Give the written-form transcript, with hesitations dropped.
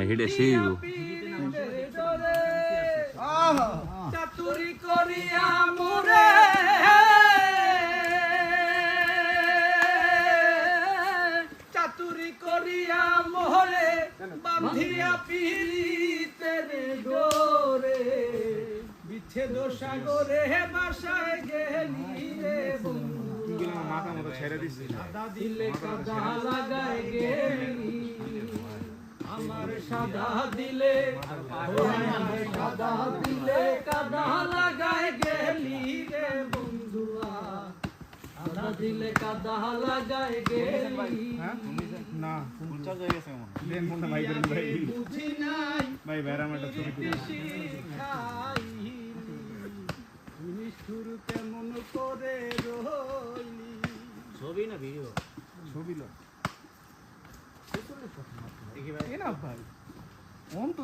না হেডে সেই চাতুরি করিয়া মোরে চাতুরি করিয়া মোরে বাঁধিয়া পিরিতের ডোরে বিচ্ছেদ সাগরে বাসায় গেলি রে মাথা মতো ছেড়ে দিচ্ছি সাদা দিলে কাদা লাগায় গেলি আমার সাদা দিলে সাদা দিলে কাদা লাগায় গেলি রে বন্ধুয়া সাদা দিলে কাদা লাগায় গেলি না ফুলচা হয়ে গেছে দেন ফোনটা ভাই করেন ভাই বুঝি নাই ভাই বেরাম একটা ছবি তুলি নিষ্ঠুর কেমন করে রইলি ছবি না ভিডিও ছবি লো দেখি ভাই না ভাই অন তো